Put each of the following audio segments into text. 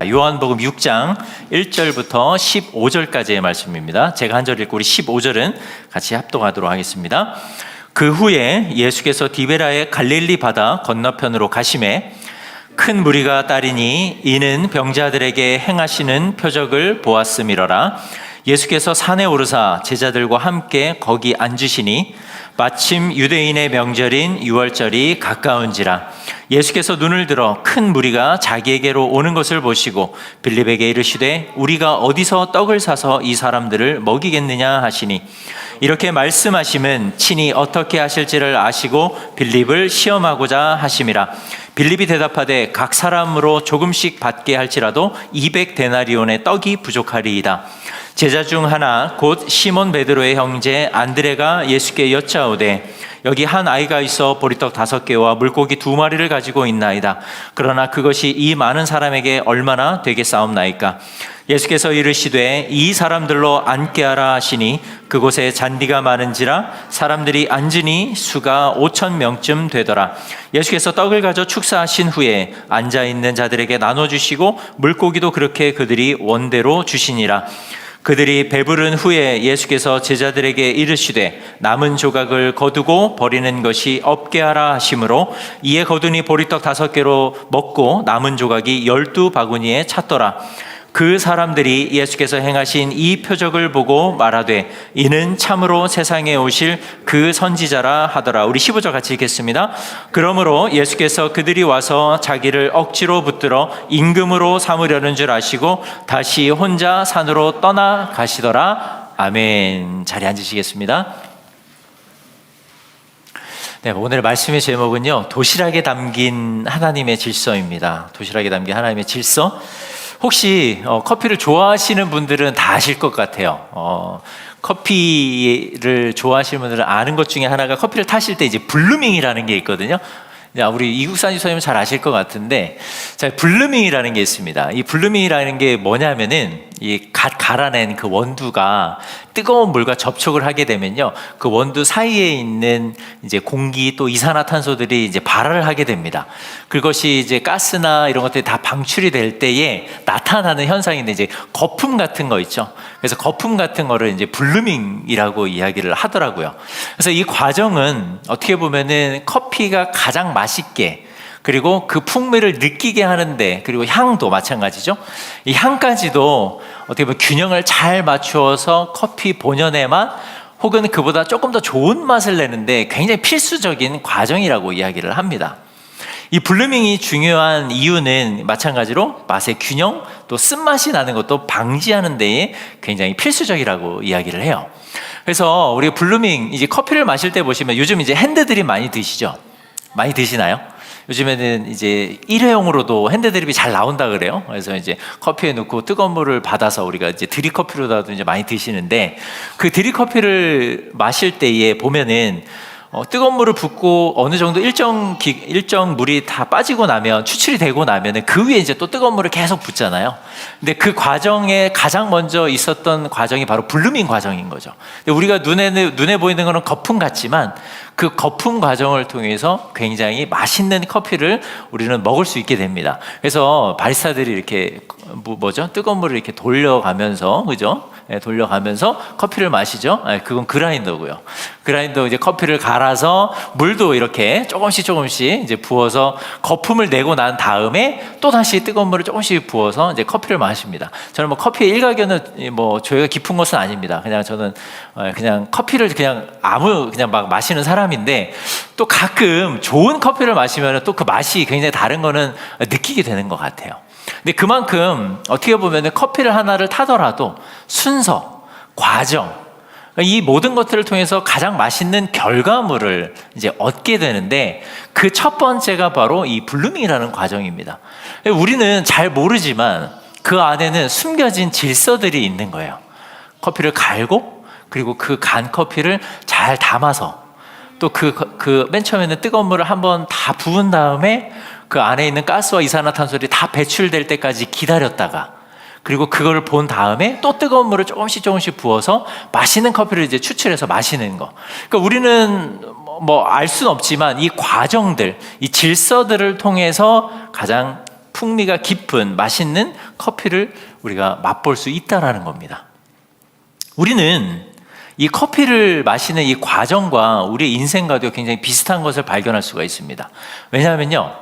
요한복음 6장 1절부터 15절까지의 말씀입니다. 제가 한 절 읽고 우리 15절은 같이 합독하도록 하겠습니다. 그 후에 예수께서 디베라의 갈릴리 바다 건너편으로 가시매 큰 무리가 따르니 이는 병자들에게 행하시는 표적을 보았음이러라. 예수께서 산에 오르사 제자들과 함께 거기 앉으시니 마침 유대인의 명절인 유월절이 가까운지라. 예수께서 눈을 들어 큰 무리가 자기에게로 오는 것을 보시고 빌립에게 이르시되 우리가 어디서 떡을 사서 이 사람들을 먹이겠느냐 하시니, 이렇게 말씀하심은 친히 어떻게 하실지를 아시고 빌립을 시험하고자 하심이라. 빌립이 대답하되 각 사람으로 조금씩 받게 할지라도 200데나리온의 떡이 부족하리이다. 제자 중 하나 곧 시몬 베드로의 형제 안드레가 예수께 여짜오되 여기 한 아이가 있어 보리떡 5개와 물고기 2마리를 가지고 있나이다. 그러나 그것이 이 많은 사람에게 얼마나 되겠사옵나이까? 예수께서 이르시되 이 사람들로 앉게 하라 하시니 그곳에 잔디가 많은지라 사람들이 앉으니 수가 5,000명쯤 되더라. 예수께서 떡을 가져 축사하신 후에 앉아있는 자들에게 나눠주시고 물고기도 그렇게 그들이 원대로 주시니라. 그들이 배부른 후에 예수께서 제자들에게 이르시되 남은 조각을 거두고 버리는 것이 없게 하라 하심으로 이에 거두니 보리떡 5개로 먹고 남은 조각이 12바구니에 찼더라. 그 사람들이 예수께서 행하신 이 표적을 보고 말하되 이는 참으로 세상에 오실 그 선지자라 하더라. 우리 15절 같이 읽겠습니다. 그러므로 예수께서 그들이 와서 자기를 억지로 붙들어 임금으로 삼으려는 줄 아시고 다시 혼자 산으로 떠나 가시더라. 아멘. 자리에 앉으시겠습니다. 네, 오늘 말씀의 제목은요, 도시락에 담긴 하나님의 질서입니다. 도시락에 담긴 하나님의 질서. 혹시 커피를 좋아하시는 분들은 다 아실 것 같아요. 커피를 좋아하시는 분들은 아는 것 중에 하나가, 커피를 타실 때 이제 블루밍이라는 게 있거든요. 우리 이국산 지사님은 잘 아실 것 같은데, 자, 블루밍이라는 게 있습니다. 이 블루밍이라는 게 뭐냐면은 이 갓 갈아낸 그 원두가 뜨거운 물과 접촉을 하게 되면요, 그 원두 사이에 있는 이제 공기 또 이산화탄소들이 이제 발화를 하게 됩니다. 그것이 이제 가스나 이런 것들이 다 방출이 될 때에 나타나는 현상인데, 이제 거품 같은 거 있죠. 그래서 거품 같은 거를 이제 블루밍이라고 이야기를 하더라고요. 그래서 이 과정은 어떻게 보면은 커피가 가장 맛있게, 그리고 그 풍미를 느끼게 하는데, 그리고 향도 마찬가지죠. 이 향까지도 어떻게 보면 균형을 잘 맞추어서 커피 본연의 맛 혹은 그보다 조금 더 좋은 맛을 내는데 굉장히 필수적인 과정이라고 이야기를 합니다. 이 블루밍이 중요한 이유는 마찬가지로 맛의 균형, 또 쓴맛이 나는 것도 방지하는 데에 굉장히 필수적이라고 이야기를 해요. 그래서 우리가 블루밍, 이제 커피를 마실 때 보시면 요즘 이제 핸드드립 많이 드시죠? 많이 드시나요? 요즘에는 이제 일회용으로도 핸드드립이 잘 나온다 그래요. 그래서 이제 커피에 넣고 뜨거운 물을 받아서 우리가 이제 드립커피로라도 이제 많이 드시는데, 그 드립커피를 마실 때에 보면은 뜨거운 물을 붓고 어느 정도 일정 물이 다 빠지고 나면, 추출이 되고 나면은 그 위에 이제 또 뜨거운 물을 계속 붓잖아요. 근데 그 과정에 가장 먼저 있었던 과정이 바로 블루밍 과정인 거죠. 근데 우리가 눈에 보이는 거는 거품 같지만 그 거품 과정을 통해서 굉장히 맛있는 커피를 우리는 먹을 수 있게 됩니다. 그래서 바리스타들이 이렇게 뜨거운 물을 이렇게 돌려가면서, 그죠? 네, 돌려가면서 커피를 마시죠. 네, 그건 그라인더고요. 그라인더 이제 커피를 갈아서 물도 이렇게 조금씩 이제 부어서 거품을 내고 난 다음에 또 다시 뜨거운 물을 조금씩 부어서 이제 커피를 마십니다. 저는 뭐 커피의 일가견은 뭐 조예가 깊은 것은 아닙니다. 그냥 저는 그냥 커피를 그냥 막 마시는 사람인데, 또 가끔 좋은 커피를 마시면 또 그 맛이 굉장히 다른 거는 느끼게 되는 것 같아요. 근데 그만큼 어떻게 보면 커피를 하나를 타더라도 순서, 과정, 이 모든 것들을 통해서 가장 맛있는 결과물을 이제 얻게 되는데, 그 첫 번째가 바로 이 블루밍이라는 과정입니다. 우리는 잘 모르지만 그 안에는 숨겨진 질서들이 있는 거예요. 커피를 갈고, 그리고 그 간 커피를 잘 담아서, 또 맨 처음에는 뜨거운 물을 한번 다 부은 다음에 그 안에 있는 가스와 이산화탄소들이 다 배출될 때까지 기다렸다가, 그리고 그걸 본 다음에 또 뜨거운 물을 조금씩 부어서 맛있는 커피를 이제 추출해서 마시는 거. 그러니까 우리는 뭐 알 수는 없지만 이 과정들, 이 질서들을 통해서 가장 풍미가 깊은 맛있는 커피를 우리가 맛볼 수 있다라는 겁니다. 우리는 이 커피를 마시는 이 과정과 우리의 인생과도 굉장히 비슷한 것을 발견할 수가 있습니다. 왜냐하면요,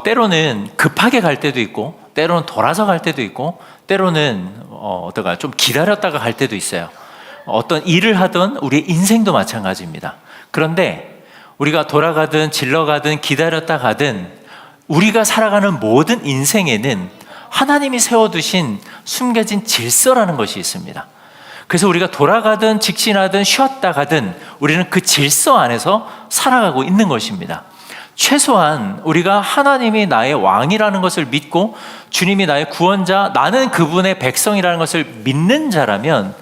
때로는 급하게 갈 때도 있고, 때로는 돌아서 갈 때도 있고, 때로는 좀 기다렸다가 갈 때도 있어요. 어떤 일을 하던 우리의 인생도 마찬가지입니다. 그런데 우리가 돌아가든 질러가든 기다렸다 가든 우리가 살아가는 모든 인생에는 하나님이 세워두신 숨겨진 질서라는 것이 있습니다. 그래서 우리가 돌아가든 직진하든 쉬었다 가든 우리는 그 질서 안에서 살아가고 있는 것입니다. 최소한 우리가 하나님이 나의 왕이라는 것을 믿고 주님이 나의 구원자, 나는 그분의 백성이라는 것을 믿는 자라면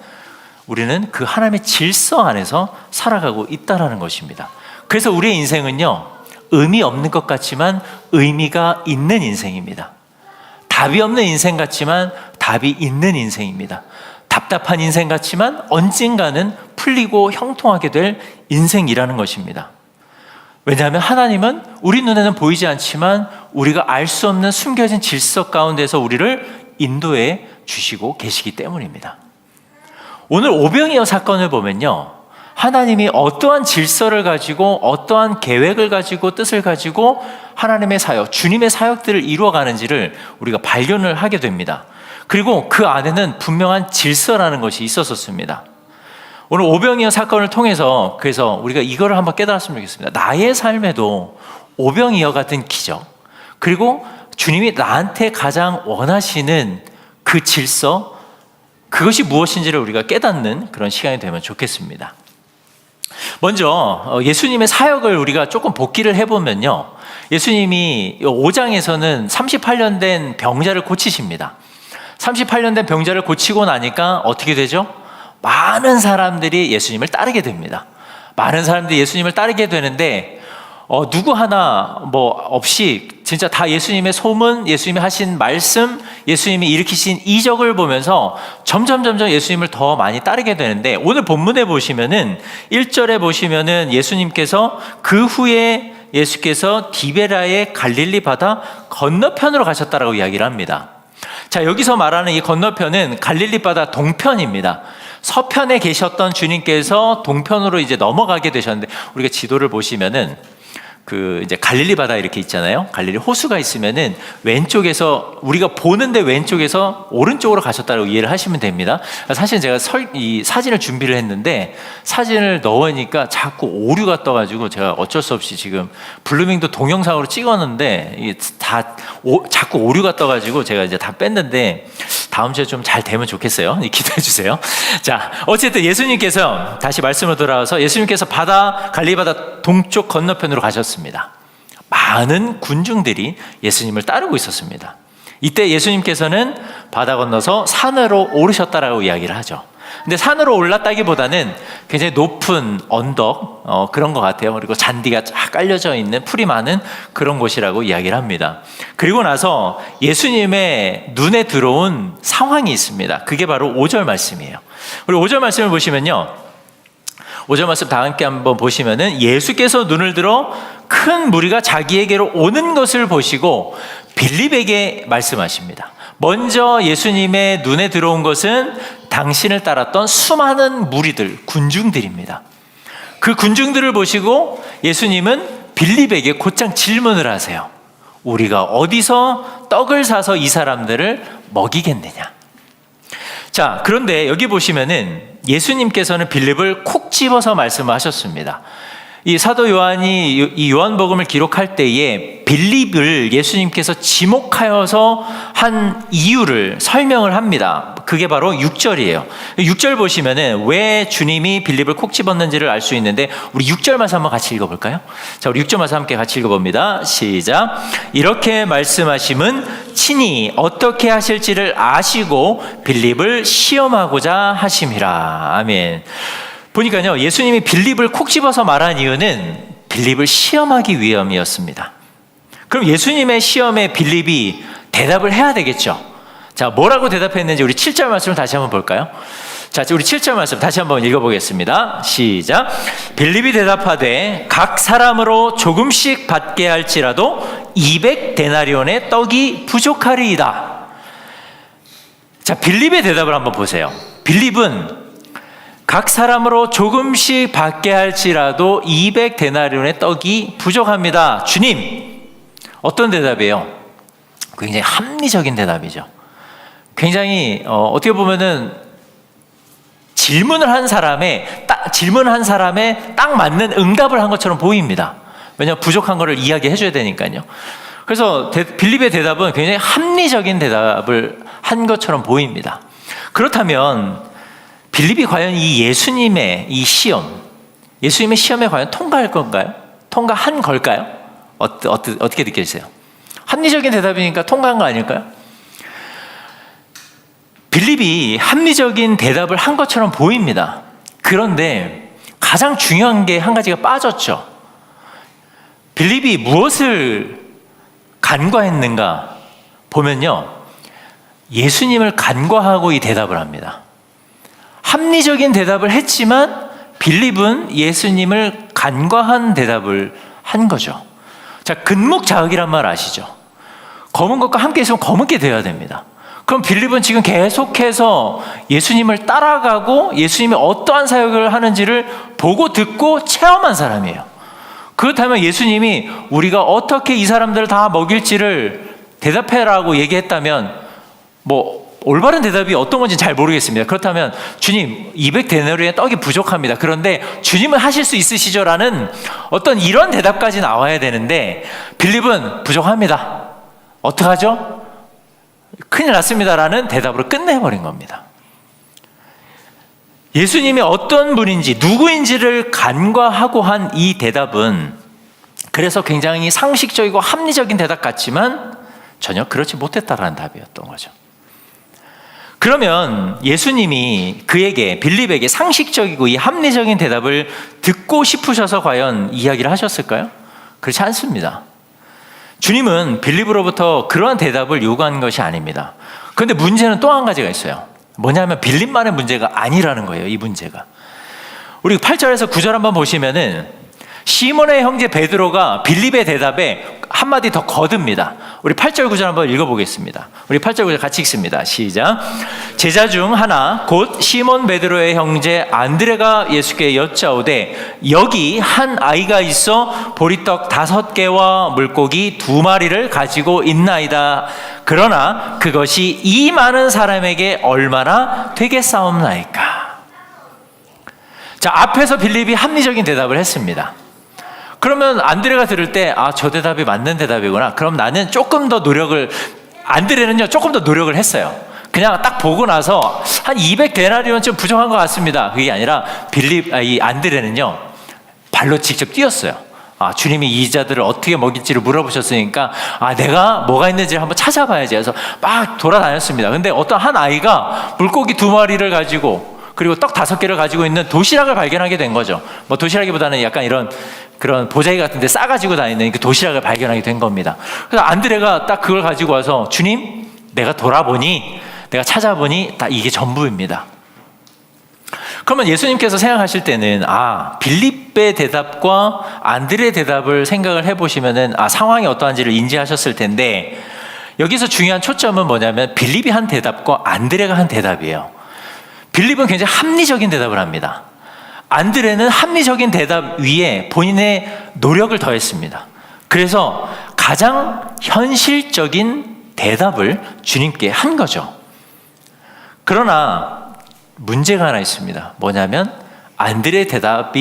우리는 그 하나님의 질서 안에서 살아가고 있다는 것입니다. 그래서 우리의 인생은요, 의미 없는 것 같지만 의미가 있는 인생입니다. 답이 없는 인생 같지만 답이 있는 인생입니다. 답답한 인생 같지만 언젠가는 풀리고 형통하게 될 인생이라는 것입니다. 왜냐하면 하나님은 우리 눈에는 보이지 않지만 우리가 알 수 없는 숨겨진 질서 가운데서 우리를 인도해 주시고 계시기 때문입니다. 오늘 오병이어 사건을 보면요, 하나님이 어떠한 질서를 가지고 어떠한 계획을 가지고 뜻을 가지고 하나님의 사역, 주님의 사역들을 이루어가는지를 우리가 발견을 하게 됩니다. 그리고 그 안에는 분명한 질서라는 것이 있었습니다. 오늘 오병이어 사건을 통해서 그래서 우리가 이거를 한번 깨달았으면 좋겠습니다. 나의 삶에도 오병이어 같은 기적, 그리고 주님이 나한테 가장 원하시는 그 질서, 그것이 무엇인지를 우리가 깨닫는 그런 시간이 되면 좋겠습니다. 먼저 예수님의 사역을 우리가 조금 복기를 해보면요, 예수님이 5장에서는 38년 된 병자를 고치십니다. 38년 된 병자를 고치고 나니까 어떻게 되죠? 많은 사람들이 예수님을 따르게 됩니다. 많은 사람들이 예수님을 따르게 되는데 누구 하나 없이 진짜 다 예수님의 소문, 예수님이 하신 말씀, 예수님이 일으키신 이적을 보면서 점점 예수님을 더 많이 따르게 되는데, 오늘 본문에 보시면은 1절에 보시면은 예수님께서 그 후에 예수께서 디베라의 갈릴리 바다 건너편으로 가셨다라고 이야기를 합니다. 자, 여기서 말하는 이 건너편은 갈릴리 바다 동편입니다. 서편에 계셨던 주님께서 동편으로 이제 넘어가게 되셨는데, 우리가 지도를 보시면은 이제 갈릴리 바다 이렇게 있잖아요. 갈릴리 호수가 있으면은 왼쪽에서, 우리가 보는데 왼쪽에서 오른쪽으로 가셨다고 이해를 하시면 됩니다. 사실 제가 이 사진을 준비를 했는데 사진을 넣으니까 자꾸 오류가 떠가지고 제가 어쩔 수 없이 지금 블루밍도 동영상으로 찍었는데 이게 자꾸 오류가 떠가지고 제가 이제 다 뺐는데 다음 주에 좀 잘 되면 좋겠어요. 기도해 주세요. 자, 어쨌든 예수님께서 다시 말씀으로 돌아와서 예수님께서 갈릴리 바다 동쪽 건너편으로 가셨습니다. 많은 군중들이 예수님을 따르고 있었습니다. 이때 예수님께서는 바다 건너서 산으로 오르셨다라고 이야기를 하죠. 근데 산으로 올랐다기보다는 굉장히 높은 언덕, 그런 것 같아요. 그리고 잔디가 쫙 깔려져 있는 풀이 많은 그런 곳이라고 이야기를 합니다. 그리고 나서 예수님의 눈에 들어온 상황이 있습니다. 그게 바로 5절 말씀이에요. 우리 5절 말씀을 보시면요, 5절 말씀 다 함께 한번 보시면은, 예수께서 눈을 들어 큰 무리가 자기에게로 오는 것을 보시고 빌립에게 말씀하십니다. 먼저 예수님의 눈에 들어온 것은 당신을 따랐던 수많은 무리들, 군중들입니다. 그 군중들을 보시고 예수님은 빌립에게 곧장 질문을 하세요. 우리가 어디서 떡을 사서 이 사람들을 먹이겠느냐? 자, 그런데 여기 보시면은 예수님께서는 빌립을 콕 집어서 말씀하셨습니다. 이 사도 요한이 이 요한복음을 기록할 때에 빌립을 예수님께서 지목하여서 한 이유를 설명을 합니다. 그게 바로 6절이에요. 6절 보시면은 왜 주님이 빌립을 콕 집었는지를 알 수 있는데, 우리 6절 말씀 한번 같이 읽어볼까요? 자, 우리 6절 말씀 함께 같이 읽어봅니다. 시작. 이렇게 말씀하심은 친히 어떻게 하실지를 아시고 빌립을 시험하고자 하심이라. 아멘. 보니까요, 예수님이 빌립을 콕 집어서 말한 이유는 빌립을 시험하기 위함이었습니다. 그럼 예수님의 시험에 빌립이 대답을 해야 되겠죠. 자, 뭐라고 대답했는지 우리 7절 말씀을 다시 한번 볼까요? 자, 우리 7절 말씀 다시 한번 읽어보겠습니다. 시작. 빌립이 대답하되 각 사람으로 조금씩 받게 할지라도 200데나리온의 떡이 부족하리이다. 자, 빌립의 대답을 한번 보세요. 빌립은 각 사람으로 조금씩 받게 할지라도 200데나리온의 떡이 부족합니다. 주님, 어떤 대답이에요? 굉장히 합리적인 대답이죠. 굉장히 어떻게 보면은 질문한 사람의 딱 맞는 응답을 한 것처럼 보입니다. 왜냐하면 부족한 거를 이야기해 줘야 되니까요. 그래서 빌립의 대답은 굉장히 합리적인 대답을 한 것처럼 보입니다. 그렇다면 빌립이 과연 이 예수님의 이 시험, 예수님의 시험에 과연 통과할 건가요? 통과한 걸까요? 어떻게 느껴지세요? 합리적인 대답이니까 통과한 거 아닐까요? 빌립이 합리적인 대답을 한 것처럼 보입니다. 그런데 가장 중요한 게 한 가지가 빠졌죠. 빌립이 무엇을 간과했는가 보면요, 예수님을 간과하고 이 대답을 합니다. 합리적인 대답을 했지만 빌립은 예수님을 간과한 대답을 한 거죠. 자, 근묵자흑이란 말 아시죠? 검은 것과 함께 있으면 검은게 되어야 됩니다. 그럼 빌립은 지금 계속해서 예수님을 따라가고 예수님이 어떠한 사역을 하는지를 보고 듣고 체험한 사람이에요. 그렇다면 예수님이 우리가 어떻게 이 사람들을 다 먹일지를 대답해라고 얘기했다면 올바른 대답이 어떤 건지 잘 모르겠습니다. 그렇다면 주님, 200데나리온의 떡이 부족합니다. 그런데 주님은 하실 수 있으시죠? 라는 어떤 이런 대답까지 나와야 되는데 빌립은 부족합니다. 어떡하죠? 큰일 났습니다. 라는 대답으로 끝내버린 겁니다. 예수님이 어떤 분인지 누구인지를 간과하고 한 이 대답은 그래서 굉장히 상식적이고 합리적인 대답 같지만 전혀 그렇지 못했다라는 답이었던 거죠. 그러면 예수님이 그에게, 빌립에게 상식적이고 이 합리적인 대답을 듣고 싶으셔서 과연 이야기를 하셨을까요? 그렇지 않습니다. 주님은 빌립으로부터 그러한 대답을 요구한 것이 아닙니다. 그런데 문제는 또 한 가지가 있어요. 뭐냐면 빌립만의 문제가 아니라는 거예요. 이 문제가. 우리 8절에서 9절 한번 보시면은 시몬의 형제 베드로가 빌립의 대답에 한마디 더 거듭니다. 우리 8절 9절 한번 읽어보겠습니다. 우리 8절 9절 같이 읽습니다. 시작. 제자 중 하나 곧 시몬 베드로의 형제 안드레가 예수께 여짜오되 여기 한 아이가 있어 보리떡 5개와 물고기 2마리를 가지고 있나이다. 그러나 그것이 이 많은 사람에게 얼마나 되겠사옵나이까. 자, 앞에서 빌립이 합리적인 대답을 했습니다. 그러면 안드레가 들을 때 저 대답이 맞는 대답이구나. 그럼 나는 조금 더 안드레는요 조금 더 노력을 했어요. 그냥 딱 보고 나서 한 200데나리온 좀 부족한 것 같습니다. 그게 아니라 이 안드레는요 발로 직접 뛰었어요. 주님이 이 자들을 어떻게 먹일지를 물어보셨으니까 내가 뭐가 있는지를 한번 찾아봐야지 해서 막 돌아다녔습니다. 근데 어떤 한 아이가 물고기 2마리를 가지고 그리고 떡 5개를 가지고 있는 도시락을 발견하게 된 거죠. 도시락이보다는 약간 그런 보자기 같은 데 싸가지고 다니는 그 도시락을 발견하게 된 겁니다. 그래서 안드레가 딱 그걸 가지고 와서 주님, 내가 찾아보니 다 이게 전부입니다. 그러면 예수님께서 생각하실 때는 빌립의 대답과 안드레의 대답을 생각을 해보시면은 상황이 어떠한지를 인지하셨을 텐데 여기서 중요한 초점은 뭐냐면 빌립이 한 대답과 안드레가 한 대답이에요. 빌립은 굉장히 합리적인 대답을 합니다. 안드레는 합리적인 대답 위에 본인의 노력을 더했습니다. 그래서 가장 현실적인 대답을 주님께 한 거죠. 그러나 문제가 하나 있습니다. 뭐냐면 안드레가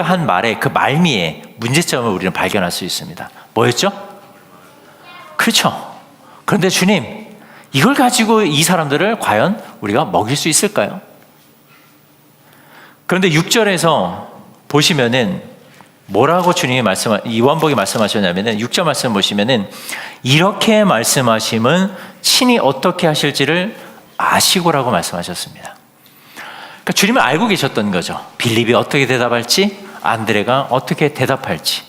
한 말의 그 말미에 문제점을 우리는 발견할 수 있습니다. 뭐였죠? 그렇죠. 그런데 주님, 이걸 가지고 이 사람들을 과연 우리가 먹일 수 있을까요? 그런데 6절에서 보시면은 뭐라고 주님이 요한복음이 말씀하셨냐면은 6절 말씀 보시면은 이렇게 말씀하심은 친히 어떻게 하실지를 아시고라고 말씀하셨습니다. 그러니까 주님은 알고 계셨던 거죠. 빌립이 어떻게 대답할지, 안드레가 어떻게 대답할지.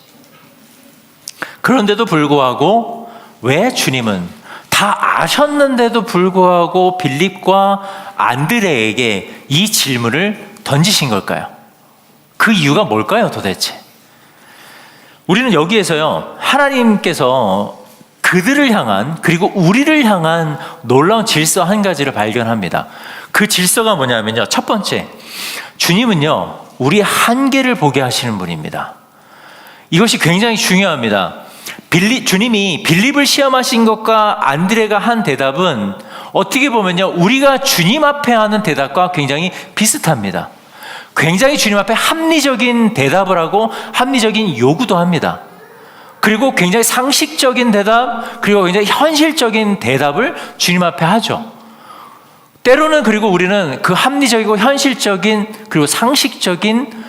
그런데도 불구하고 왜 주님은 다 아셨는데도 불구하고 빌립과 안드레에게 이 질문을 던지신 걸까요? 그 이유가 뭘까요, 도대체? 우리는 여기에서요, 하나님께서 그들을 향한, 그리고 우리를 향한 놀라운 질서 한 가지를 발견합니다. 그 질서가 뭐냐면요, 첫 번째, 주님은요 우리의 한계를 보게 하시는 분입니다. 이것이 굉장히 중요합니다. 주님이 빌립을 시험하신 것과 안드레가 한 대답은 어떻게 보면요, 우리가 주님 앞에 하는 대답과 굉장히 비슷합니다. 굉장히 주님 앞에 합리적인 대답을 하고 합리적인 요구도 합니다. 그리고 굉장히 상식적인 대답, 그리고 굉장히 현실적인 대답을 주님 앞에 하죠. 때로는 그리고 우리는 그 합리적이고 현실적인 그리고 상식적인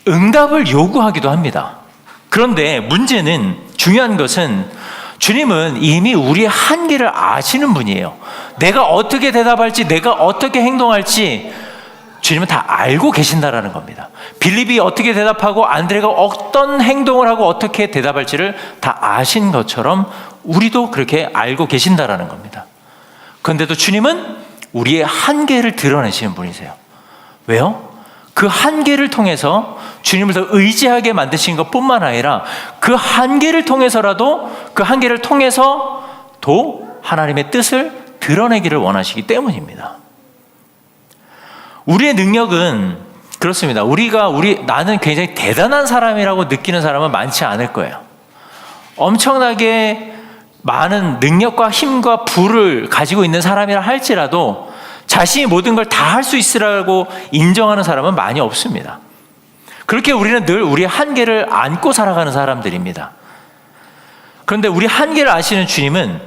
응답을 요구하기도 합니다. 그런데 문제는, 중요한 것은 주님은 이미 우리의 한계를 아시는 분이에요. 내가 어떻게 대답할지, 내가 어떻게 행동할지 주님은 다 알고 계신다라는 겁니다. 빌립이 어떻게 대답하고 안드레가 어떤 행동을 하고 어떻게 대답할지를 다 아신 것처럼 우리도 그렇게 알고 계신다라는 겁니다. 그런데도 주님은 우리의 한계를 드러내시는 분이세요. 왜요? 그 한계를 통해서 주님을 더 의지하게 만드신 것뿐만 아니라 그 한계를 통해서라도, 그 한계를 통해서도 하나님의 뜻을 드러내기를 원하시기 때문입니다. 우리의 능력은 그렇습니다. 나는 굉장히 대단한 사람이라고 느끼는 사람은 많지 않을 거예요. 엄청나게 많은 능력과 힘과 부를 가지고 있는 사람이라 할지라도 자신이 모든 걸 다 할 수 있으라고 인정하는 사람은 많이 없습니다. 그렇게 우리는 늘 우리의 한계를 안고 살아가는 사람들입니다. 그런데 우리 한계를 아시는 주님은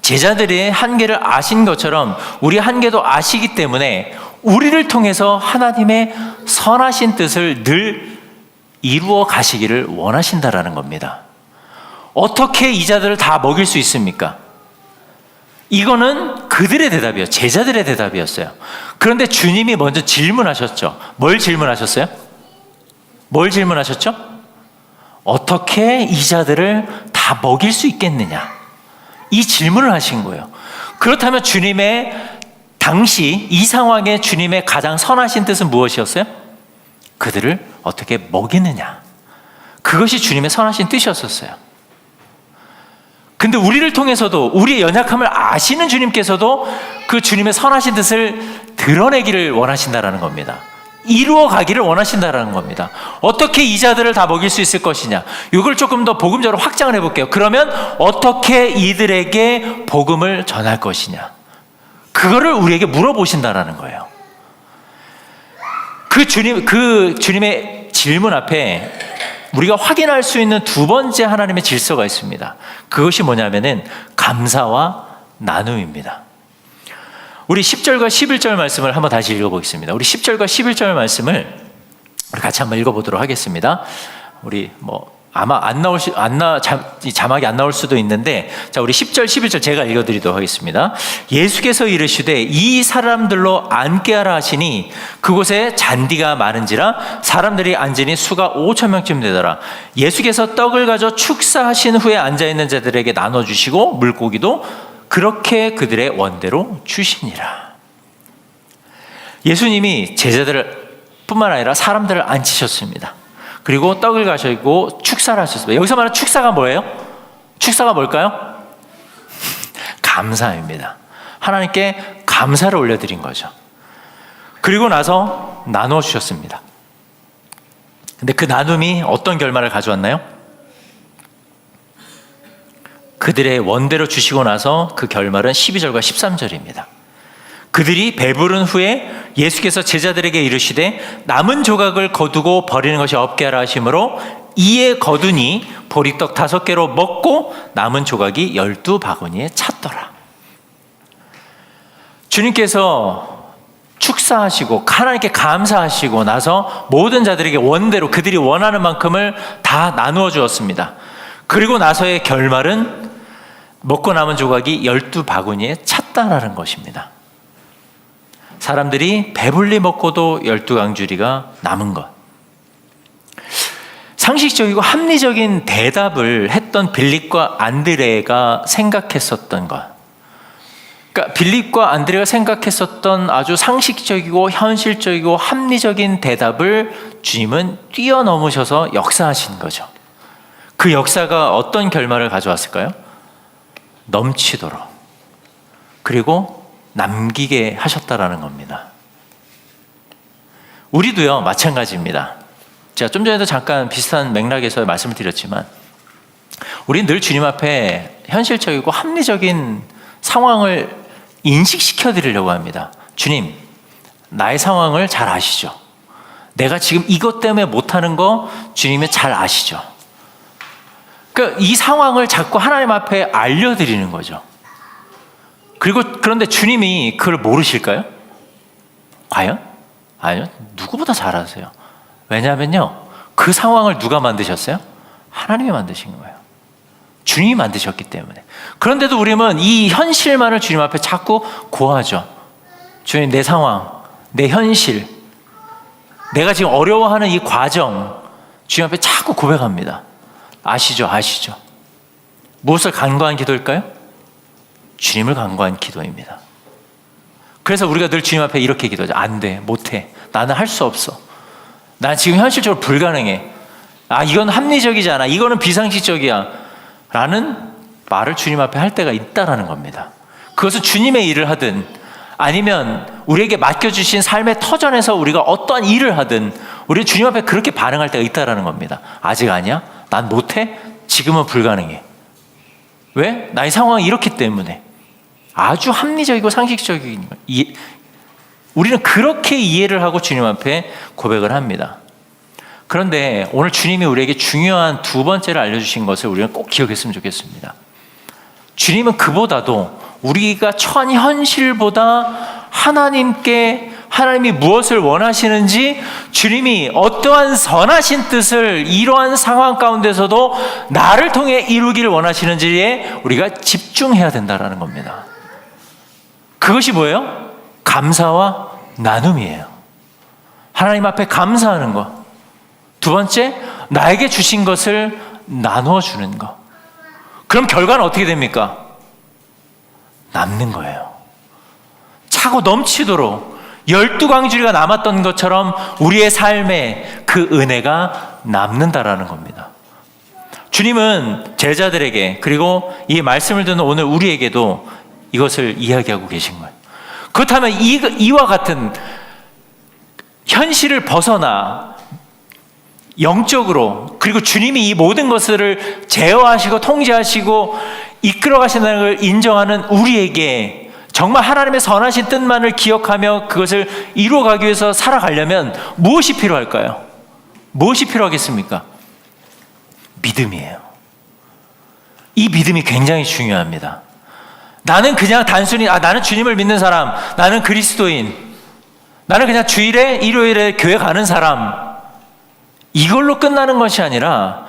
제자들의 한계를 아신 것처럼 우리 한계도 아시기 때문에 우리를 통해서 하나님의 선하신 뜻을 늘 이루어 가시기를 원하신다라는 겁니다. 어떻게 이 자들을 다 먹일 수 있습니까? 이거는 그들의 대답이었어요. 제자들의 대답이었어요. 그런데 주님이 먼저 질문하셨죠. 뭘 질문하셨어요? 뭘 질문하셨죠? 어떻게 이 자들을 다 먹일 수 있겠느냐? 이 질문을 하신 거예요. 그렇다면 주님의 당시 이 상황에 주님의 가장 선하신 뜻은 무엇이었어요? 그들을 어떻게 먹이느냐. 그것이 주님의 선하신 뜻이었어요. 근데 우리를 통해서도, 우리의 연약함을 아시는 주님께서도 그 주님의 선하신 뜻을 드러내기를 원하신다라는 겁니다. 이루어 가기를 원하신다라는 겁니다. 어떻게 이 자들을 다 먹일 수 있을 것이냐. 이걸 조금 더 복음적으로 확장을 해볼게요. 그러면 어떻게 이들에게 복음을 전할 것이냐. 그거를 우리에게 물어보신다라는 거예요. 그 주님의 질문 앞에 우리가 확인할 수 있는 두 번째 하나님의 질서가 있습니다. 그것이 뭐냐면은 감사와 나눔입니다. 우리 10절과 11절 말씀을 한번 다시 읽어보겠습니다. 우리 10절과 11절 말씀을 우리 같이 한번 읽어보도록 하겠습니다. 우리 아마 자막이 안 나올 수도 있는데, 자, 우리 10절, 11절 제가 읽어드리도록 하겠습니다. 예수께서 이르시되 이 사람들로 앉게 하라 하시니 그곳에 잔디가 많은지라 사람들이 앉으니 수가 5,000명쯤 되더라. 예수께서 떡을 가져 축사하신 후에 앉아있는 자들에게 나눠주시고 물고기도 그렇게 그들의 원대로 주시니라. 예수님이 제자들을 뿐만 아니라 사람들을 앉히셨습니다. 그리고 떡을 가지고 축사를 하셨습니다. 여기서 말하는 축사가 뭐예요? 축사가 뭘까요? 감사입니다. 하나님께 감사를 올려드린 거죠. 그리고 나서 나누어 주셨습니다. 근데 그 나눔이 어떤 결말을 가져왔나요? 그들의 원대로 주시고 나서 그 결말은 12절과 13절입니다. 그들이 배부른 후에 예수께서 제자들에게 이르시되 남은 조각을 거두고 버리는 것이 없게 하라 하심으로 이에 거두니 보리떡 5개로 먹고 남은 조각이 12바구니에 찼더라. 주님께서 축사하시고 하나님께 감사하시고 나서 모든 자들에게 원대로 그들이 원하는 만큼을 다 나누어 주었습니다. 그리고 나서의 결말은 먹고 남은 조각이 12바구니에 찼다라는 것입니다. 사람들이 배불리 먹고도 12강주리가 남은 것. 상식적이고 합리적인 대답을 했던 빌립과 안드레가 생각했었던 것. 그러니까 빌립과 안드레가 생각했었던 아주 상식적이고 현실적이고 합리적인 대답을 주님은 뛰어넘으셔서 역사하신 거죠. 그 역사가 어떤 결말을 가져왔을까요? 넘치도록, 그리고 남기게 하셨다라는 겁니다. 우리도요, 마찬가지입니다. 제가 좀 전에도 잠깐 비슷한 맥락에서 말씀을 드렸지만, 우리는 늘 주님 앞에 현실적이고 합리적인 상황을 인식시켜 드리려고 합니다. 주님, 나의 상황을 잘 아시죠? 내가 지금 이것 때문에 못하는 거 주님이 잘 아시죠? 그러니까 이 상황을 자꾸 하나님 앞에 알려드리는 거죠. 그런데 주님이 그걸 모르실까요? 과연? 아니요. 누구보다 잘 아세요. 왜냐하면요, 그 상황을 누가 만드셨어요? 하나님이 만드신 거예요. 주님이 만드셨기 때문에. 그런데도 우리는 이 현실만을 주님 앞에 자꾸 고하죠. 주님, 내 상황, 내 현실, 내가 지금 어려워하는 이 과정, 주님 앞에 자꾸 고백합니다. 아시죠? 아시죠? 무엇을 간구한 기도일까요? 주님을 간구한 기도입니다. 그래서 우리가 늘 주님 앞에 이렇게 기도하죠. 안 돼, 못해, 나는 할 수 없어, 난 지금 현실적으로 불가능해, 이건 합리적이지 않아, 이거는 비상식적이야 라는 말을 주님 앞에 할 때가 있다라는 겁니다. 그것은 주님의 일을 하든 아니면 우리에게 맡겨주신 삶의 터전에서 우리가 어떠한 일을 하든 우리 주님 앞에 그렇게 반응할 때가 있다라는 겁니다. 아직 아니야? 난 못해? 지금은 불가능해. 왜? 나의 상황이 이렇기 때문에. 아주 합리적이고 상식적인, 우리는 그렇게 이해를 하고 주님 앞에 고백을 합니다. 그런데 오늘 주님이 우리에게 중요한 두 번째를 알려주신 것을 우리는 꼭 기억했으면 좋겠습니다. 주님은 그보다도 우리가 처한 현실보다 하나님이 무엇을 원하시는지, 주님이 어떠한 선하신 뜻을 이러한 상황 가운데서도 나를 통해 이루기를 원하시는지에 우리가 집중해야 된다는 겁니다. 그것이 뭐예요? 감사와 나눔이에요. 하나님 앞에 감사하는 것. 두 번째, 나에게 주신 것을 나누어 주는 것. 그럼 결과는 어떻게 됩니까? 남는 거예요. 차고 넘치도록 12광주리가 남았던 것처럼 우리의 삶에 그 은혜가 남는다라는 겁니다. 주님은 제자들에게, 그리고 이 말씀을 듣는 오늘 우리에게도 이것을 이야기하고 계신 거예요. 그렇다면 이와 같은 현실을 벗어나 영적으로, 그리고 주님이 이 모든 것을 제어하시고 통제하시고 이끌어 가신다는 걸 인정하는 우리에게 정말 하나님의 선하신 뜻만을 기억하며 그것을 이루어가기 위해서 살아가려면 무엇이 필요할까요? 무엇이 필요하겠습니까? 믿음이에요. 이 믿음이 굉장히 중요합니다. 나는 그냥 단순히 나는 주님을 믿는 사람, 나는 그리스도인, 나는 그냥 주일에 일요일에 교회 가는 사람, 이걸로 끝나는 것이 아니라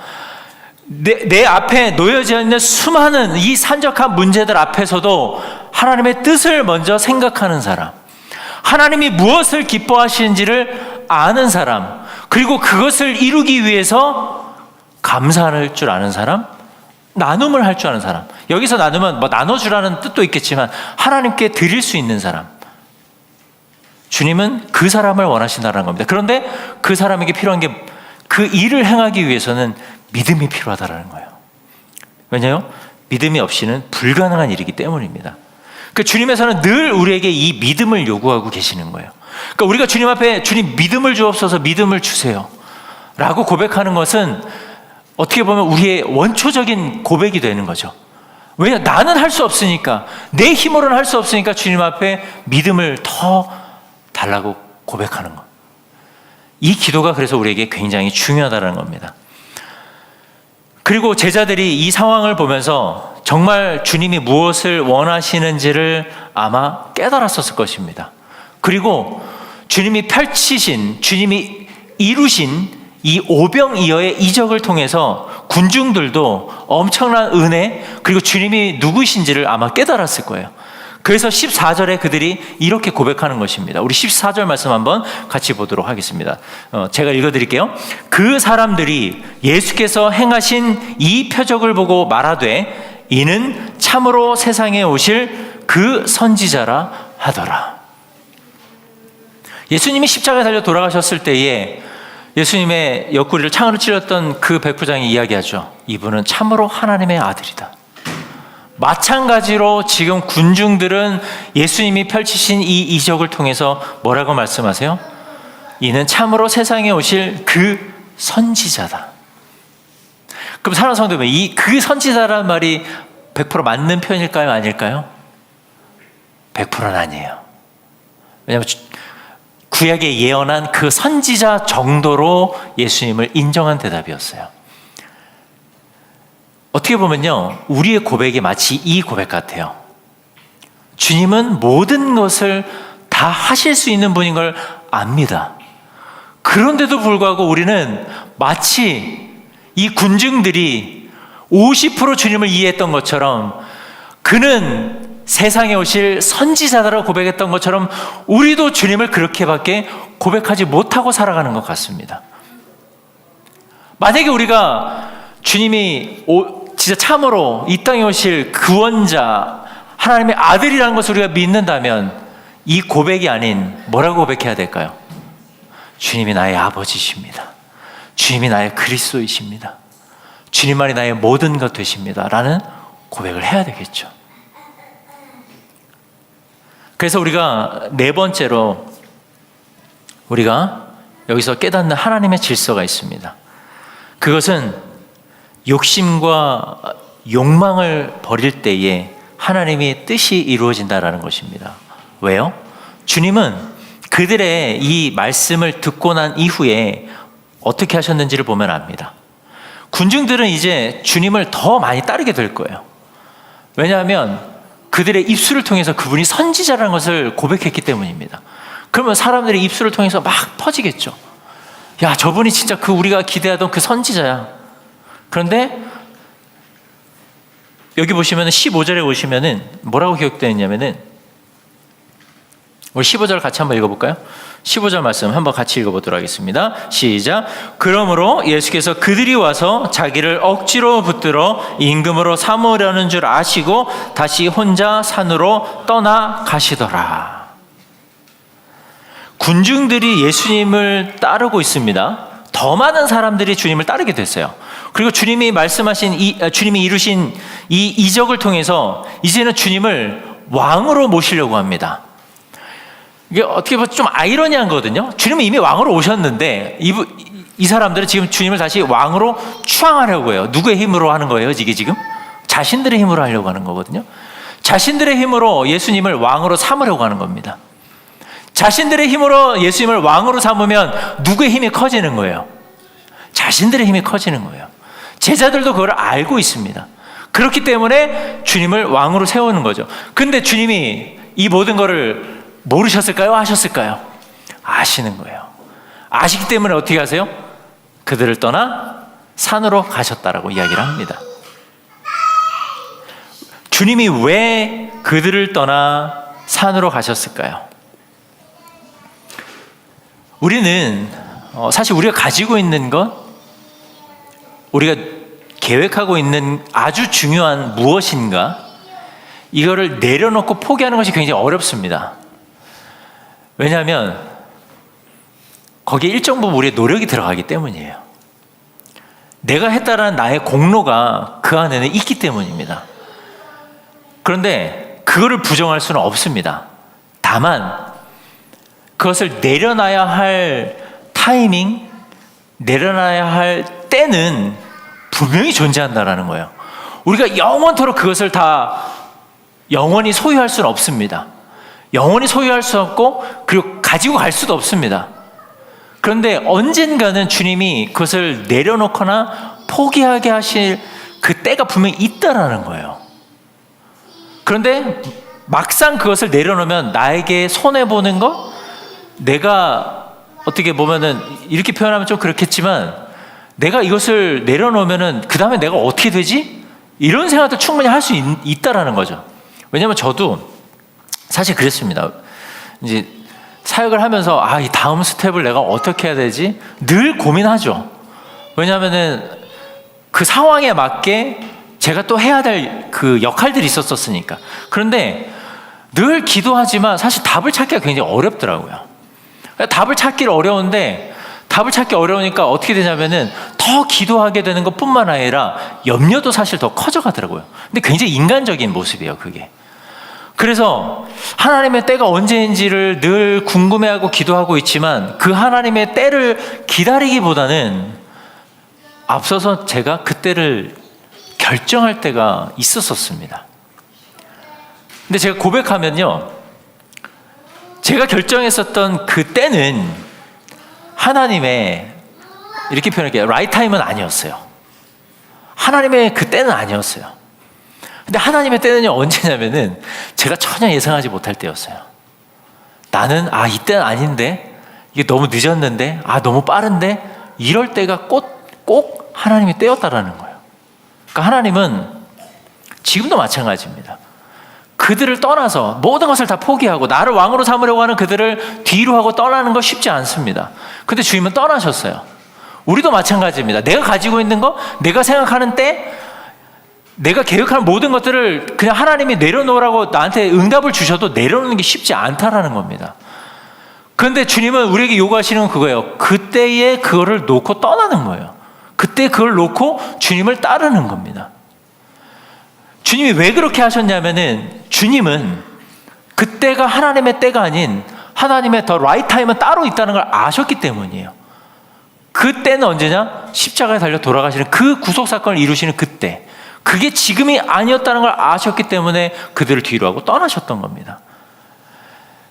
내 앞에 놓여져 있는 수많은 이 산적한 문제들 앞에서도 하나님의 뜻을 먼저 생각하는 사람, 하나님이 무엇을 기뻐하시는지를 아는 사람, 그리고 그것을 이루기 위해서 감사할 줄 아는 사람, 나눔을 할 줄 아는 사람. 여기서 나누면 나눠주라는 뜻도 있겠지만 하나님께 드릴 수 있는 사람, 주님은 그 사람을 원하신다는 겁니다. 그런데 그 사람에게 필요한 게, 그 일을 행하기 위해서는 믿음이 필요하다는 거예요. 왜냐하면 믿음이 없이는 불가능한 일이기 때문입니다. 그 주님에서는 늘 우리에게 이 믿음을 요구하고 계시는 거예요. 그러니까 우리가 주님 앞에 주님 믿음을 주옵소서, 믿음을 주세요 라고 고백하는 것은 어떻게 보면 우리의 원초적인 고백이 되는 거죠. 왜냐, 나는 할 수 없으니까, 내 힘으로는 할 수 없으니까 주님 앞에 믿음을 더 달라고 고백하는 것. 이 기도가 그래서 우리에게 굉장히 중요하다는 겁니다. 그리고 제자들이 이 상황을 보면서 정말 주님이 무엇을 원하시는지를 아마 깨달았었을 것입니다. 그리고 주님이 펼치신, 주님이 이루신 이 오병이어의 이적을 통해서 군중들도 엄청난 은혜, 그리고 주님이 누구신지를 아마 깨달았을 거예요. 그래서 14절에 그들이 이렇게 고백하는 것입니다. 우리 14절 말씀 한번 같이 보도록 하겠습니다. 제가 읽어드릴게요. 그 사람들이 예수께서 행하신 이 표적을 보고 말하되 이는 참으로 세상에 오실 그 선지자라 하더라. 예수님이 십자가에 달려 돌아가셨을 때에 예수님의 옆구리를 창으로 찔렀던 그 백부장이 이야기하죠. 이분은 참으로 하나님의 아들이다. 마찬가지로 지금 군중들은 예수님이 펼치신 이 이적을 통해서 뭐라고 말씀하세요? 이는 참으로 세상에 오실 그 선지자다. 그럼 사랑하는 성도 여러분, 이 그 선지자라는 말이 100% 맞는 표현일까요? 아닐까요? 100%는 아니에요. 왜냐하면 구약에 예언한 그 선지자 정도로 예수님을 인정한 대답이었어요. 어떻게 보면요, 우리의 고백이 마치 이 고백 같아요. 주님은 모든 것을 다 하실 수 있는 분인 걸 압니다. 그런데도 불구하고 우리는 마치 이 군중들이 50% 주님을 이해했던 것처럼, 그는 세상에 오실 선지자다라고 고백했던 것처럼 우리도 주님을 그렇게밖에 고백하지 못하고 살아가는 것 같습니다. 만약에 우리가 주님이 진짜 참으로 이 땅에 오실 구원자, 하나님의 아들이라는 것을 우리가 믿는다면 이 고백이 아닌 뭐라고 고백해야 될까요? 주님이 나의 아버지십니다. 주님이 나의 그리스도이십니다. 주님만이 나의 모든 것 되십니다. 라는 고백을 해야 되겠죠. 그래서 우리가 네 번째로 우리가 여기서 깨닫는 하나님의 질서가 있습니다. 그것은 욕심과 욕망을 버릴 때에 하나님의 뜻이 이루어진다는 것입니다. 왜요? 주님은 그들의 이 말씀을 듣고 난 이후에 어떻게 하셨는지를 보면 압니다. 군중들은 이제 주님을 더 많이 따르게 될 거예요. 왜냐하면 그들의 입술을 통해서 그분이 선지자라는 것을 고백했기 때문입니다. 그러면 사람들의 입술을 통해서 막 퍼지겠죠. 야, 저분이 진짜 그 우리가 기대하던 그 선지자야. 그런데 여기 보시면 15절에 보시면은 뭐라고 기록되어 있냐면은, 우리 15절 같이 한번 읽어볼까요? 15절 말씀 한번 같이 읽어보도록 하겠습니다. 시작. 그러므로 예수께서 그들이 와서 자기를 억지로 붙들어 임금으로 삼으려는 줄 아시고 다시 혼자 산으로 떠나가시더라. 군중들이 예수님을 따르고 있습니다. 더 많은 사람들이 주님을 따르게 됐어요. 그리고 주님이 말씀하신 주님이 이루신 이 이적을 통해서 이제는 주님을 왕으로 모시려고 합니다. 이게 어떻게 보면 좀 아이러니한 거거든요. 주님은 이미 왕으로 오셨는데 이 사람들은 지금 주님을 다시 왕으로 추앙하려고 해요. 누구의 힘으로 하는 거예요? 이게 지금 자신들의 힘으로 하려고 하는 거거든요. 자신들의 힘으로 예수님을 왕으로 삼으려고 하는 겁니다. 자신들의 힘으로 예수님을 왕으로 삼으면 누구의 힘이 커지는 거예요? 자신들의 힘이 커지는 거예요. 제자들도 그걸 알고 있습니다. 그렇기 때문에 주님을 왕으로 세우는 거죠. 근데 주님이 이 모든 거를 모르셨을까요? 아셨을까요? 아시는 거예요. 아시기 때문에 어떻게 하세요? 그들을 떠나 산으로 가셨다라고 이야기를 합니다. 주님이 왜 그들을 떠나 산으로 가셨을까요? 우리는 사실 우리가 가지고 있는 것, 우리가 계획하고 있는 아주 중요한 무엇인가, 이거를 내려놓고 포기하는 것이 굉장히 어렵습니다. 왜냐하면 거기에 일정 부분 우리의 노력이 들어가기 때문이에요. 내가 했다라는 나의 공로가 그 안에는 있기 때문입니다. 그런데 그거를 부정할 수는 없습니다. 다만 그것을 내려놔야 할 타이밍, 내려놔야 할 때는 분명히 존재한다라는 거예요. 우리가 영원토록 그것을 다 영원히 소유할 수는 없습니다. 영원히 소유할 수 없고 그리고 가지고 갈 수도 없습니다. 그런데 언젠가는 주님이 그것을 내려놓거나 포기하게 하실 그 때가 분명히 있다라는 거예요. 그런데 막상 그것을 내려놓으면 나에게 손해보는 거, 내가 어떻게 보면은 이렇게 표현하면 좀 그렇겠지만 내가 이것을 내려놓으면은 그 다음에 내가 어떻게 되지? 이런 생각도 충분히 할 수 있다라는 거죠. 왜냐하면 저도 사실 그랬습니다. 이제 사역을 하면서 이 다음 스텝을 내가 어떻게 해야 되지? 늘 고민하죠. 왜냐하면은 그 상황에 맞게 제가 또 해야 될 그 역할들이 있었으니까. 그런데 늘 기도하지만 사실 답을 찾기가 굉장히 어렵더라고요. 답을 찾기를 어려운데 답을 찾기 어려우니까 어떻게 되냐면은 더 기도하게 되는 것뿐만 아니라 염려도 사실 더 커져가더라고요. 근데 굉장히 인간적인 모습이에요, 그게. 그래서 하나님의 때가 언제인지를 늘 궁금해하고 기도하고 있지만 그 하나님의 때를 기다리기보다는 앞서서 제가 그 때를 결정할 때가 있었었습니다. 근데 제가 고백하면요, 제가 결정했었던 그 때는 하나님의, 이렇게 표현할게요, 라이트 타임은 아니었어요. 하나님의 그 때는 아니었어요. 근데 하나님의 때는요, 언제냐면은 제가 전혀 예상하지 못할 때였어요. 나는 이때는 아닌데, 이게 너무 늦었는데, 너무 빠른데, 이럴 때가 꼭 하나님의 때였다라는 거예요. 그러니까 하나님은 지금도 마찬가지입니다. 그들을 떠나서 모든 것을 다 포기하고 나를 왕으로 삼으려고 하는 그들을 뒤로 하고 떠나는 거 쉽지 않습니다. 근데 주님은 떠나셨어요. 우리도 마찬가지입니다. 내가 가지고 있는 거, 내가 생각하는 때, 내가 계획하는 모든 것들을 그냥 하나님이 내려놓으라고 나한테 응답을 주셔도 내려놓는 게 쉽지 않다라는 겁니다. 그런데 주님은 우리에게 요구하시는 건 그거예요. 그때에 그거를 놓고 떠나는 거예요. 그때 그걸 놓고 주님을 따르는 겁니다. 주님이 왜 그렇게 하셨냐면은 주님은 그때가 하나님의 때가 아닌 하나님의 더 라이트 타임은 따로 있다는 걸 아셨기 때문이에요. 그때는 언제냐? 십자가에 달려 돌아가시는 그 구속사건을 이루시는 그때. 그게 지금이 아니었다는 걸 아셨기 때문에 그들을 뒤로 하고 떠나셨던 겁니다.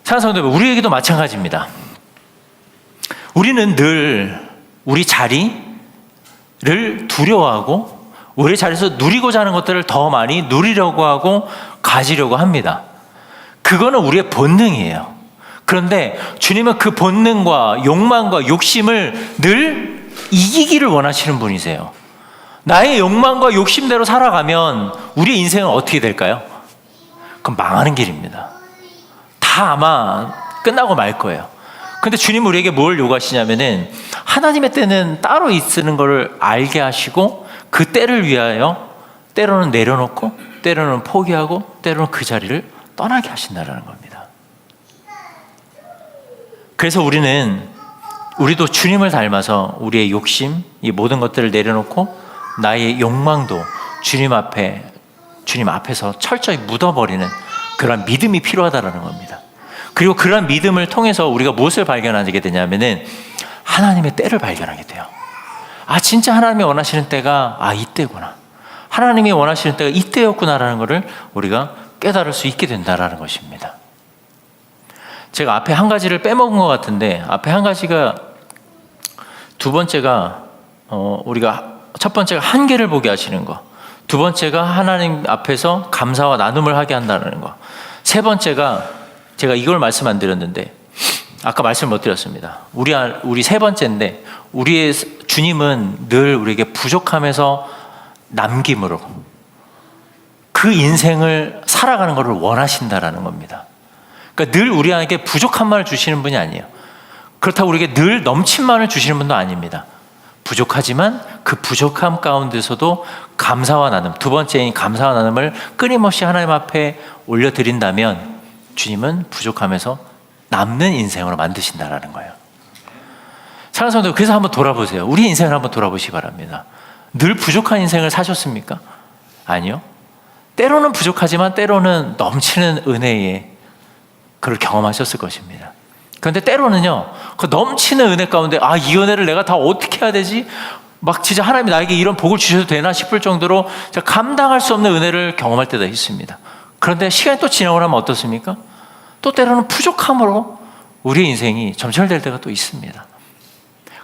사랑하는 성도 여러분, 우리에게도 마찬가지입니다. 우리는 늘 우리 자리를 두려워하고 우리 자리에서 누리고자 하는 것들을 더 많이 누리려고 하고 가지려고 합니다. 그거는 우리의 본능이에요. 그런데 주님은 그 본능과 욕망과 욕심을 늘 이기기를 원하시는 분이세요. 나의 욕망과 욕심대로 살아가면 우리 인생은 어떻게 될까요? 그럼 망하는 길입니다. 다 아마 끝나고 말 거예요. 근데 주님은 우리에게 뭘 요구하시냐면은 하나님의 때는 따로 있는 것을 알게 하시고 그 때를 위하여 때로는 내려놓고 때로는 포기하고 때로는 그 자리를 떠나게 하신다는 겁니다. 그래서 우리도 주님을 닮아서 우리의 욕심, 이 모든 것들을 내려놓고 나의 욕망도 주님 앞에서 철저히 묻어버리는 그런 믿음이 필요하다는 겁니다. 그리고 그런 믿음을 통해서 우리가 무엇을 발견하게 되냐면은 하나님의 때를 발견하게 돼요. 진짜 하나님이 원하시는 때가 이때구나. 하나님이 원하시는 때가 이때였구나라는 것을 우리가 깨달을 수 있게 된다라는 것입니다. 제가 앞에 한 가지를 빼먹은 것 같은데, 앞에 한 가지가, 두 번째가 우리가 첫 번째가 한계를 보게 하시는 거, 두 번째가 하나님 앞에서 감사와 나눔을 하게 한다는 거, 세 번째가 제가 이걸 말씀 안 드렸는데 아까 말씀 못 드렸습니다. 우리 세 번째인데, 우리의 주님은 늘 우리에게 부족함에서 남김으로 그 인생을 살아가는 것을 원하신다라는 겁니다. 그러니까 늘 우리에게 부족함만을 주시는 분이 아니에요. 그렇다고 우리에게 늘 넘친만을 주시는 분도 아닙니다. 부족하지만 그 부족함 가운데서도 감사와 나눔, 두 번째인 감사와 나눔을 끊임없이 하나님 앞에 올려드린다면 주님은 부족함에서 남는 인생으로 만드신다라는 거예요. 사랑하는 성도, 그래서 한번 돌아보세요. 우리 인생을 한번 돌아보시기 바랍니다. 늘 부족한 인생을 사셨습니까? 아니요. 때로는 부족하지만 때로는 넘치는 은혜에 그걸 경험하셨을 것입니다. 그런데 때로는요, 그 넘치는 은혜 가운데 이 은혜를 내가 다 어떻게 해야 되지? 막 진짜 하나님이 나에게 이런 복을 주셔도 되나 싶을 정도로 감당할 수 없는 은혜를 경험할 때도 있습니다. 그런데 시간이 또 지나고 나면 어떻습니까? 또 때로는 부족함으로 우리의 인생이 점철될 때가 또 있습니다.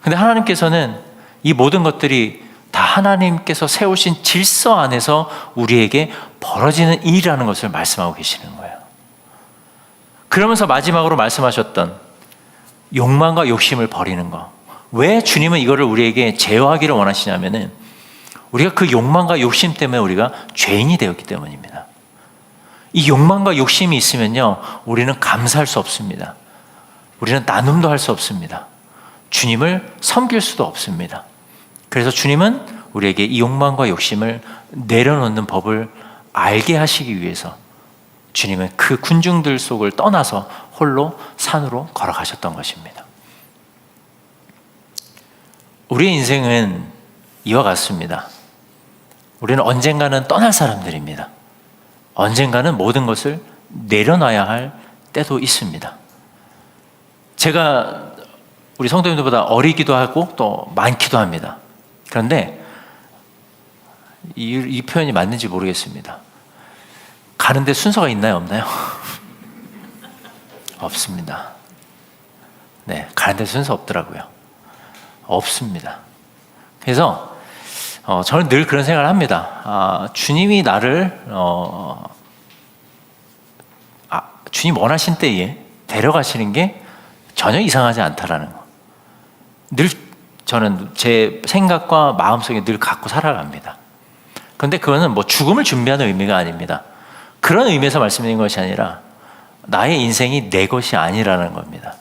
근데 하나님께서는 이 모든 것들이 다 하나님께서 세우신 질서 안에서 우리에게 벌어지는 일이라는 것을 말씀하고 계시는 거예요. 그러면서 마지막으로 말씀하셨던 욕망과 욕심을 버리는 거. 왜 주님은 이거를 우리에게 제어하기를 원하시냐면은 우리가 그 욕망과 욕심 때문에 우리가 죄인이 되었기 때문입니다. 이 욕망과 욕심이 있으면요, 우리는 감사할 수 없습니다. 우리는 나눔도 할 수 없습니다. 주님을 섬길 수도 없습니다. 그래서 주님은 우리에게 이 욕망과 욕심을 내려놓는 법을 알게 하시기 위해서 주님은 그 군중들 속을 떠나서 홀로 산으로 걸어가셨던 것입니다. 우리의 인생은 이와 같습니다. 우리는 언젠가는 떠날 사람들입니다. 언젠가는 모든 것을 내려놔야 할 때도 있습니다. 제가 우리 성도님들보다 어리기도 하고 또 많기도 합니다. 그런데 이 표현이 맞는지 모르겠습니다. 가는데 순서가 있나요, 없나요? 없습니다. 네, 가는데 순서 없더라고요. 없습니다. 그래서 저는 늘 그런 생각을 합니다. 주님이 나를 주님 원하신 때에 데려가시는 게 전혀 이상하지 않다라는 거. 늘 저는 제 생각과 마음속에 늘 갖고 살아갑니다. 그런데 그거는 뭐 죽음을 준비하는 의미가 아닙니다. 그런 의미에서 말씀드린 것이 아니라 나의 인생이 내 것이 아니라는 겁니다.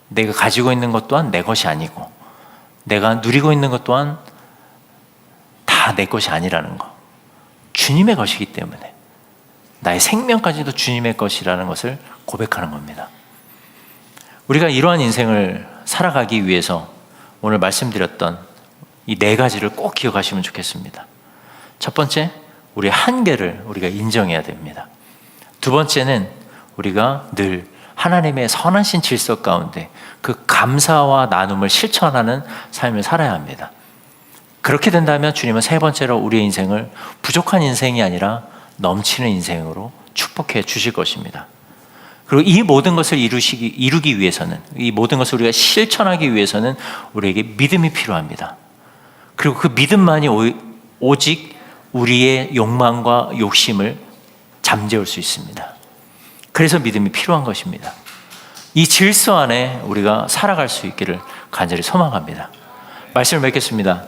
내가 가지고 있는 것 또한 내 것이 아니고 내가 누리고 있는 것 또한 다 내 것이 아니라는 거. 주님의 것이기 때문에 나의 생명까지도 주님의 것이라는 것을 고백하는 겁니다. 우리가 이러한 인생을 살아가기 위해서 오늘 말씀드렸던 이 4가지를 꼭 기억하시면 좋겠습니다. 첫 번째, 우리의 한계를 우리가 인정해야 됩니다. 두 번째는 우리가 늘 하나님의 선하신 질서 가운데 그 감사와 나눔을 실천하는 삶을 살아야 합니다. 그렇게 된다면 주님은 세 번째로 우리의 인생을 부족한 인생이 아니라 넘치는 인생으로 축복해 주실 것입니다. 그리고 이 모든 것을 이루기 위해서는, 이 모든 것을 우리가 실천하기 위해서는 우리에게 믿음이 필요합니다. 그리고 그 믿음만이 오직 우리의 욕망과 욕심을 잠재울 수 있습니다. 그래서 믿음이 필요한 것입니다. 이 질서 안에 우리가 살아갈 수 있기를 간절히 소망합니다. 말씀을 맺겠습니다.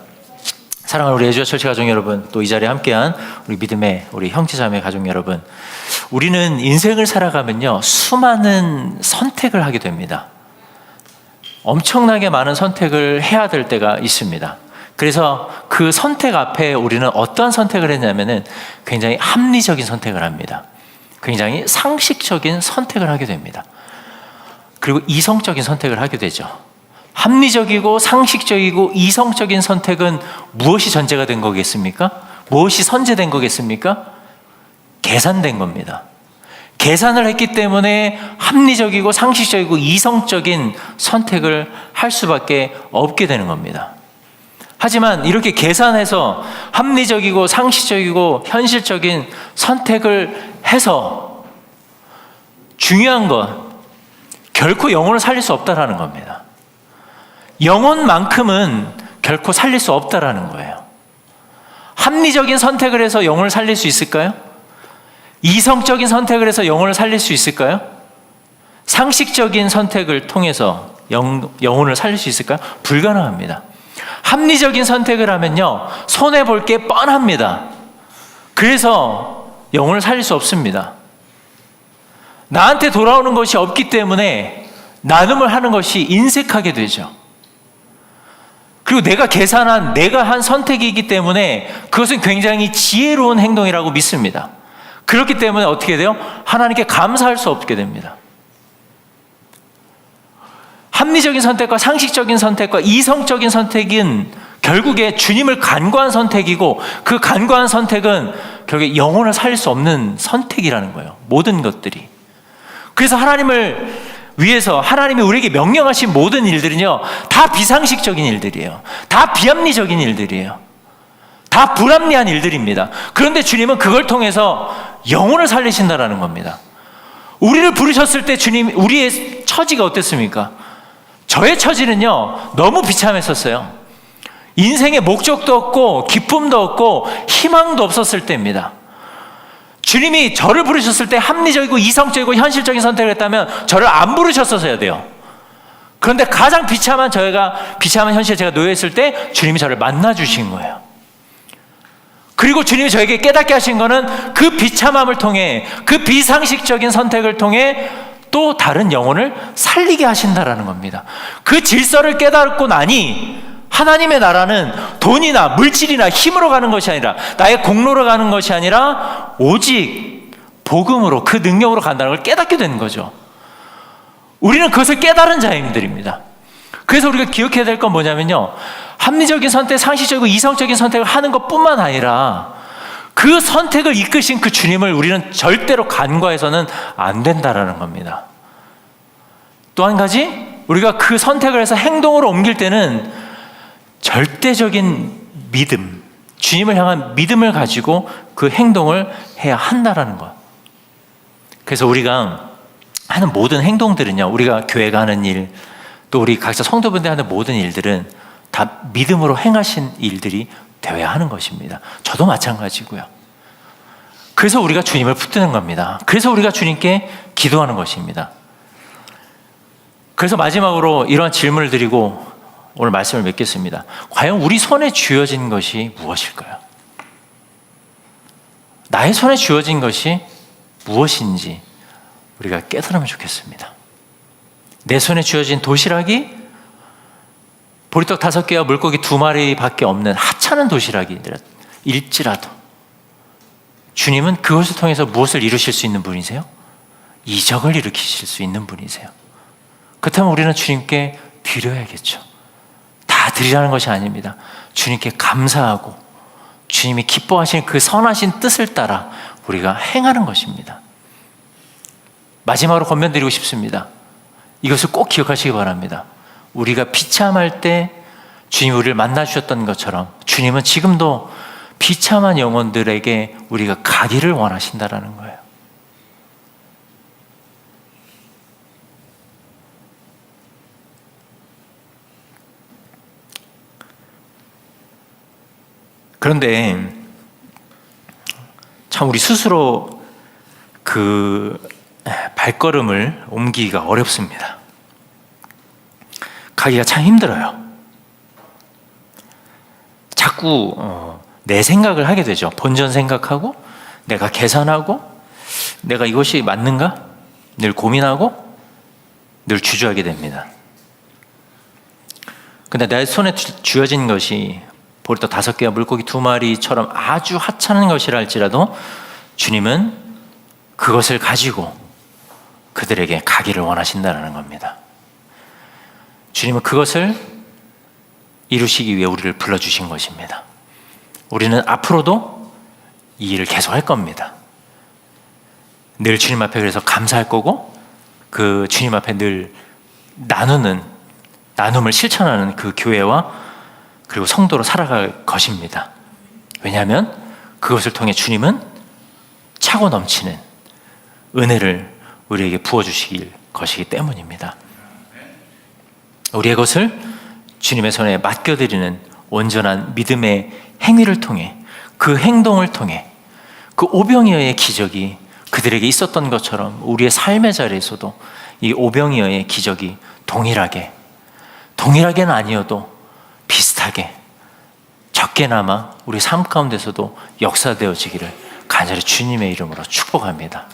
사랑하는 우리 애주와 철치 가족 여러분, 또 이 자리에 함께한 우리 믿음의 우리 형제자매 가족 여러분, 우리는 인생을 살아가면요 수많은 선택을 하게 됩니다. 엄청나게 많은 선택을 해야 될 때가 있습니다. 그래서 그 선택 앞에 우리는 어떠한 선택을 했냐면은 굉장히 합리적인 선택을 합니다. 굉장히 상식적인 선택을 하게 됩니다. 그리고 이성적인 선택을 하게 되죠. 합리적이고 상식적이고 이성적인 선택은 무엇이 전제가 된 거겠습니까? 무엇이 선제된 거겠습니까? 계산된 겁니다. 계산을 했기 때문에 합리적이고 상식적이고 이성적인 선택을 할 수밖에 없게 되는 겁니다. 하지만 이렇게 계산해서 합리적이고 상식적이고 현실적인 선택을 해서 중요한 건 결코 영혼을 살릴 수 없다라는 겁니다. 영혼만큼은 결코 살릴 수 없다라는 거예요. 합리적인 선택을 해서 영혼을 살릴 수 있을까요? 이성적인 선택을 해서 영혼을 살릴 수 있을까요? 상식적인 선택을 통해서 영혼을 살릴 수 있을까요? 불가능합니다. 합리적인 선택을 하면요 손해볼 게 뻔합니다. 그래서 영혼을 살릴 수 없습니다. 나한테 돌아오는 것이 없기 때문에 나눔을 하는 것이 인색하게 되죠. 그리고 내가 한 선택이기 때문에 그것은 굉장히 지혜로운 행동이라고 믿습니다. 그렇기 때문에 어떻게 돼요? 하나님께 감사할 수 없게 됩니다. 합리적인 선택과 상식적인 선택과 이성적인 선택은 결국에 주님을 간과한 선택이고, 그 간과한 선택은 결국에 영혼을 살릴 수 없는 선택이라는 거예요. 모든 것들이. 그래서 하나님을 위해서 하나님이 우리에게 명령하신 모든 일들은요 다 비상식적인 일들이에요. 다 비합리적인 일들이에요. 다 불합리한 일들입니다. 그런데 주님은 그걸 통해서 영혼을 살리신다라는 겁니다. 우리를 부르셨을 때 주님, 우리의 처지가 어땠습니까? 저의 처지는요 너무 비참했었어요. 인생에 목적도 없고 기쁨도 없고 희망도 없었을 때입니다. 주님이 저를 부르셨을 때 합리적이고 이성적이고 현실적인 선택을 했다면 저를 안 부르셨어야 돼요. 그런데 가장 비참한 현실에 제가 놓여있을 때 주님이 저를 만나주신 거예요. 그리고 주님이 저에게 깨닫게 하신 거는 그 비참함을 통해, 그 비상식적인 선택을 통해 또 다른 영혼을 살리게 하신다라는 겁니다. 그 질서를 깨닫고 나니 하나님의 나라는 돈이나 물질이나 힘으로 가는 것이 아니라, 나의 공로로 가는 것이 아니라 오직 복음으로, 그 능력으로 간다는 걸 깨닫게 되는 거죠. 우리는 그것을 깨달은 자들입니다. 그래서 우리가 기억해야 될 건 뭐냐면요, 합리적인 선택, 상식적이고 이성적인 선택을 하는 것뿐만 아니라 그 선택을 이끄신 그 주님을 우리는 절대로 간과해서는 안 된다라는 겁니다. 또 한 가지, 우리가 그 선택을 해서 행동으로 옮길 때는 절대적인 믿음, 주님을 향한 믿음을 가지고 그 행동을 해야 한다라는 것. 그래서 우리가 하는 모든 행동들은요, 우리가 교회가 하는 일, 또 우리 각자 성도분들 하는 모든 일들은 다 믿음으로 행하신 일들이 되어야 하는 것입니다. 저도 마찬가지고요. 그래서 우리가 주님을 붙드는 겁니다. 그래서 우리가 주님께 기도하는 것입니다. 그래서 마지막으로 이런 질문을 드리고 오늘 말씀을 맺겠습니다. 과연 우리 손에 쥐어진 것이 무엇일까요? 나의 손에 쥐어진 것이 무엇인지 우리가 깨달으면 좋겠습니다. 내 손에 쥐어진 도시락이 보리떡 5개와 물고기 2마리밖에 없는 하찮은 도시락일지라도 주님은 그것을 통해서 무엇을 이루실 수 있는 분이세요? 이적을 일으키실 수 있는 분이세요. 그렇다면 우리는 주님께 드려야겠죠. 다 드리라는 것이 아닙니다. 주님께 감사하고 주님이 기뻐하시는 그 선하신 뜻을 따라 우리가 행하는 것입니다. 마지막으로 권면드리고 싶습니다. 이것을 꼭 기억하시기 바랍니다. 우리가 비참할 때 주님이 우리를 만나주셨던 것처럼 주님은 지금도 비참한 영혼들에게 우리가 가기를 원하신다라는 거예요. 그런데 참 우리 스스로 그 발걸음을 옮기기가 어렵습니다. 가기가 참 힘들어요. 자꾸 내 생각을 하게 되죠. 본전 생각하고 내가 계산하고 내가 이것이 맞는가? 늘 고민하고 늘 주저하게 됩니다. 근데 내 손에 쥐어진 것이 보리떡 5개와 물고기 2마리처럼 아주 하찮은 것이라 할지라도 주님은 그것을 가지고 그들에게 가기를 원하신다는 겁니다. 주님은 그것을 이루시기 위해 우리를 불러주신 것입니다. 우리는 앞으로도 이 일을 계속 할 겁니다. 늘 주님 앞에 그래서 감사할 거고 그 주님 앞에 늘 나눔을 실천하는 그 교회와 그리고 성도로 살아갈 것입니다. 왜냐하면 그것을 통해 주님은 차고 넘치는 은혜를 우리에게 부어주실 것이기 때문입니다. 우리의 것을 주님의 손에 맡겨드리는 온전한 믿음의 행위를 통해 그 행동을 통해 그 오병이어의 기적이 그들에게 있었던 것처럼 우리의 삶의 자리에서도 이 오병이어의 기적이 동일하게는 아니어도 비슷하게 적게나마 우리 삶 가운데서도 역사되어지기를 간절히 주님의 이름으로 축복합니다.